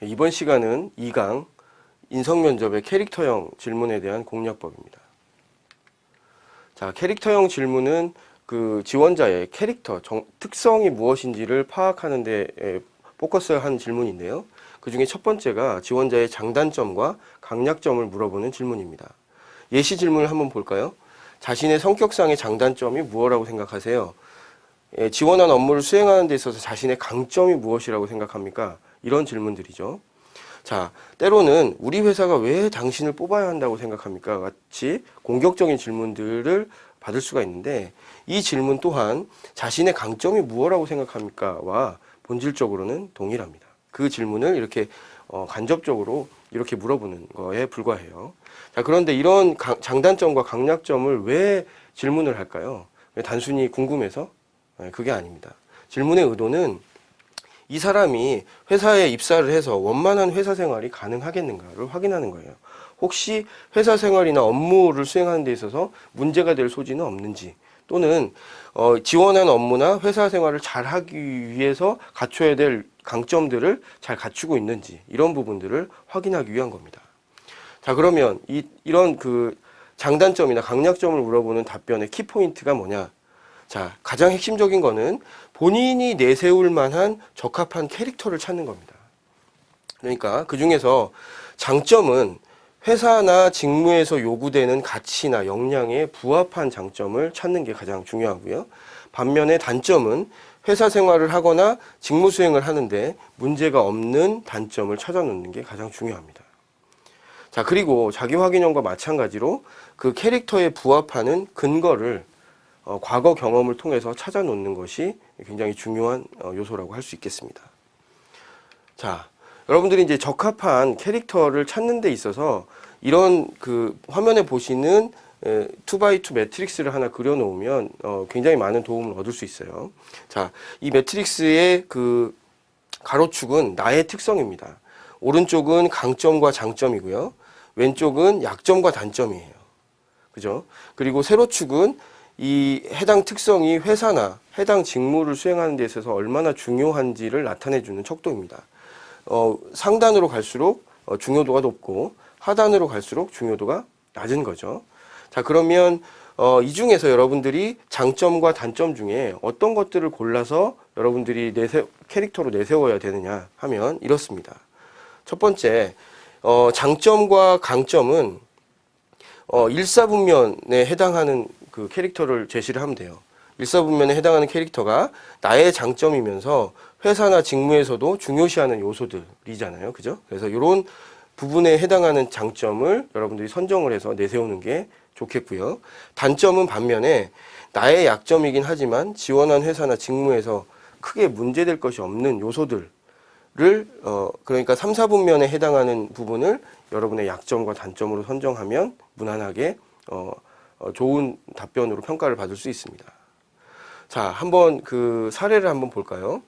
이번 시간은 2강 인성면접의 캐릭터형 질문에 대한 공략법입니다. 자, 캐릭터형 질문은 그 지원자의 캐릭터, 특성이 무엇인지를 파악하는 데 포커스한 질문인데요. 그 중에 첫 번째가 지원자의 장단점과 강약점을 물어보는 질문입니다. 예시 질문을 한번 볼까요? 자신의 성격상의 장단점이 무엇이라고 생각하세요? 지원한 업무를 수행하는 데 있어서 자신의 강점이 무엇이라고 생각합니까? 이런 질문들이죠. 자, 때로는 우리 회사가 왜 당신을 뽑아야 한다고 생각합니까? 같이 공격적인 질문들을 받을 수가 있는데, 이 질문 또한 자신의 강점이 무엇이라고 생각합니까? 와 본질적으로는 동일합니다. 그 질문을 이렇게 간접적으로 이렇게 물어보는 거에 불과해요. 자, 그런데 이런 장단점과 강약점을 왜 질문을 할까요? 단순히 궁금해서? 그게 아닙니다. 질문의 의도는 이 사람이 회사에 입사를 해서 원만한 회사 생활이 가능하겠는가를 확인하는 거예요. 혹시 회사 생활이나 업무를 수행하는 데 있어서 문제가 될 소지는 없는지, 또는 지원한 업무나 회사 생활을 잘 하기 위해서 갖춰야 될 강점들을 잘 갖추고 있는지, 이런 부분들을 확인하기 위한 겁니다. 자, 그러면 이런 그 장단점이나 강약점을 물어보는 답변의 키포인트가 뭐냐? 자, 가장 핵심적인 거는 본인이 내세울 만한 적합한 캐릭터를 찾는 겁니다. 그러니까 그 중에서 장점은 회사나 직무에서 요구되는 가치나 역량에 부합한 장점을 찾는 게 가장 중요하고요. 반면에 단점은 회사 생활을 하거나 직무 수행을 하는데 문제가 없는 단점을 찾아놓는 게 가장 중요합니다. 자, 그리고 자기 확인형과 마찬가지로 그 캐릭터에 부합하는 근거를 과거 경험을 통해서 찾아놓는 것이 굉장히 중요한 요소라고 할 수 있겠습니다. 자, 여러분들이 이제 적합한 캐릭터를 찾는 데 있어서 이런 그 화면에 보시는 2x2 매트릭스를 하나 그려놓으면 굉장히 많은 도움을 얻을 수 있어요. 자, 이 매트릭스의 그 가로축은 나의 특성입니다. 오른쪽은 강점과 장점이고요. 왼쪽은 약점과 단점이에요. 그죠? 그리고 세로축은 이 해당 특성이 회사나 해당 직무를 수행하는 데 있어서 얼마나 중요한지를 나타내주는 척도입니다. 상단으로 갈수록 중요도가 높고 하단으로 갈수록 중요도가 낮은 거죠. 자, 그러면 이 중에서 여러분들이 장점과 단점 중에 어떤 것들을 골라서 여러분들이 캐릭터로 내세워야 되느냐 하면 이렇습니다. 첫 번째, 장점과 강점은 일사분면에 해당하는 그 캐릭터를 제시를 하면 돼요. 일사분면에 해당하는 캐릭터가 나의 장점이면서 회사나 직무에서도 중요시하는 요소들이잖아요. 그죠? 그래서 이런 부분에 해당하는 장점을 여러분들이 선정을 해서 내세우는 게 좋겠고요. 단점은 반면에 나의 약점이긴 하지만 지원한 회사나 직무에서 크게 문제될 것이 없는 요소들을 그러니까 3, 4분면에 해당하는 부분을 여러분의 약점과 단점으로 선정하면 무난하게 좋은 답변으로 평가를 받을 수 있습니다. 자, 한번 그 사례를 한번 볼까요?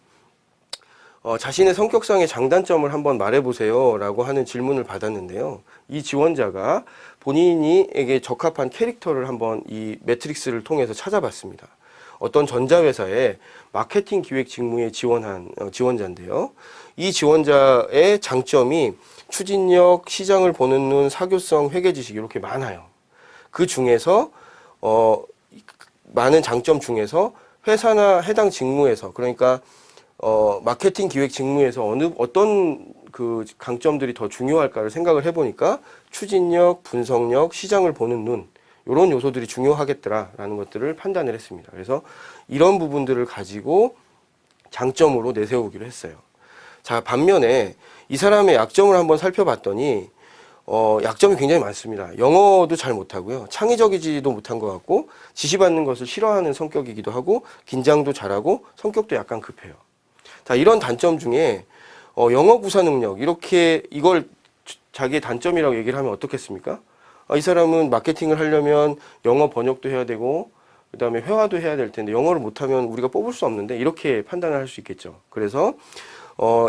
자신의 성격상의 장단점을 한번 말해보세요 라고 하는 질문을 받았는데요. 이 지원자가 본인에게 적합한 캐릭터를 한번 이 매트릭스를 통해서 찾아봤습니다. 어떤 전자회사의 마케팅 기획 직무에 지원한 지원자인데요. 이 지원자의 장점이 추진력, 시장을 보는 눈, 사교성, 회계지식 이렇게 많아요. 그 중에서 많은 장점 중에서 회사나 해당 직무에서, 그러니까 마케팅 기획 직무에서 어떤 그 강점들이 더 중요할까를 생각을 해보니까 추진력, 분석력, 시장을 보는 눈, 이런 요소들이 중요하겠더라라는 것들을 판단을 했습니다. 그래서 이런 부분들을 가지고 장점으로 내세우기로 했어요. 자, 반면에 이 사람의 약점을 한번 살펴봤더니 약점이 굉장히 많습니다. 영어도 잘 못하고요. 창의적이지도 못한 것 같고 지시받는 것을 싫어하는 성격이기도 하고 긴장도 잘하고 성격도 약간 급해요. 자, 이런 단점 중에 영어 구사 능력, 이렇게 이걸 자기의 단점이라고 얘기를 하면 어떻겠습니까? 이 사람은 마케팅을 하려면 영어 번역도 해야 되고 그 다음에 회화도 해야 될 텐데 영어를 못하면 우리가 뽑을 수 없는데, 이렇게 판단을 할 수 있겠죠. 그래서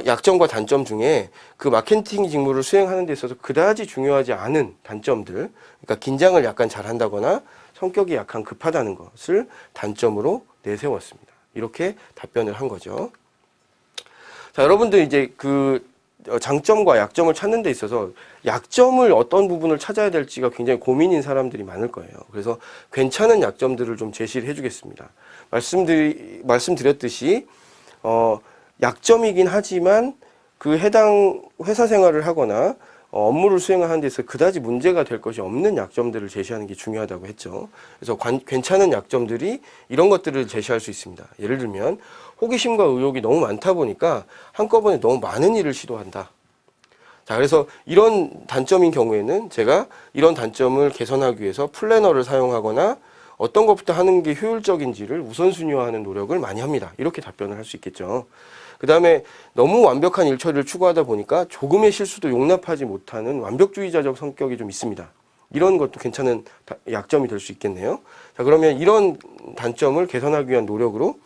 약점과 단점 중에 그 마케팅 직무를 수행하는 데 있어서 그다지 중요하지 않은 단점들, 그러니까 긴장을 약간 잘한다거나 성격이 약간 급하다는 것을 단점으로 내세웠습니다. 이렇게 답변을 한 거죠. 자, 여러분들 이제 그 장점과 약점을 찾는 데 있어서 약점을 어떤 부분을 찾아야 될지가 굉장히 고민인 사람들이 많을 거예요. 그래서 괜찮은 약점들을 좀 제시를 해주겠습니다. 말씀드렸듯이 약점이긴 하지만 그 해당 회사 생활을 하거나 업무를 수행하는 데 있어 그다지 문제가 될 것이 없는 약점들을 제시하는 게 중요하다고 했죠. 그래서 괜찮은 약점들이 이런 것들을 제시할 수 있습니다. 예를 들면 호기심과 의욕이 너무 많다 보니까 한꺼번에 너무 많은 일을 시도한다. 자, 그래서 이런 단점인 경우에는 제가 이런 단점을 개선하기 위해서 플래너를 사용하거나 어떤 것부터 하는 게 효율적인지를 우선순위화하는 노력을 많이 합니다. 이렇게 답변을 할 수 있겠죠. 그 다음에 너무 완벽한 일 처리를 추구하다 보니까 조금의 실수도 용납하지 못하는 완벽주의자적 성격이 좀 있습니다. 이런 것도 괜찮은 약점이 될 수 있겠네요. 자, 그러면 이런 단점을 개선하기 위한 노력으로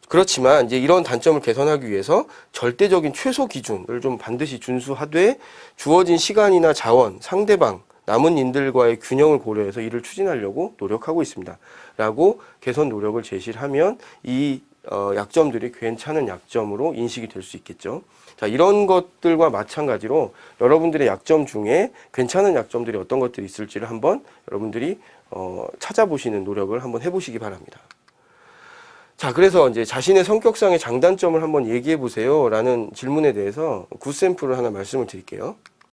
그렇지만 이제 이런 단점을 개선하기 위해서 절대적인 최소 기준을 좀 반드시 준수하되 주어진 시간이나 자원, 상대방, 남은 인들과의 균형을 고려해서 이를 추진하려고 노력하고 있습니다. 라고 개선 노력을 제시를 하면 이 약점들이 괜찮은 약점으로 인식이 될 수 있겠죠. 자, 이런 것들과 마찬가지로 여러분들의 약점 중에 괜찮은 약점들이 어떤 것들이 있을지를 한번 여러분들이 찾아보시는 노력을 한번 해보시기 바랍니다. 자, 그래서 이제 자신의 성격상의 장단점을 한번 얘기해 보세요 라는 질문에 대해서 굿샘플을 하나 말씀을 드릴게요.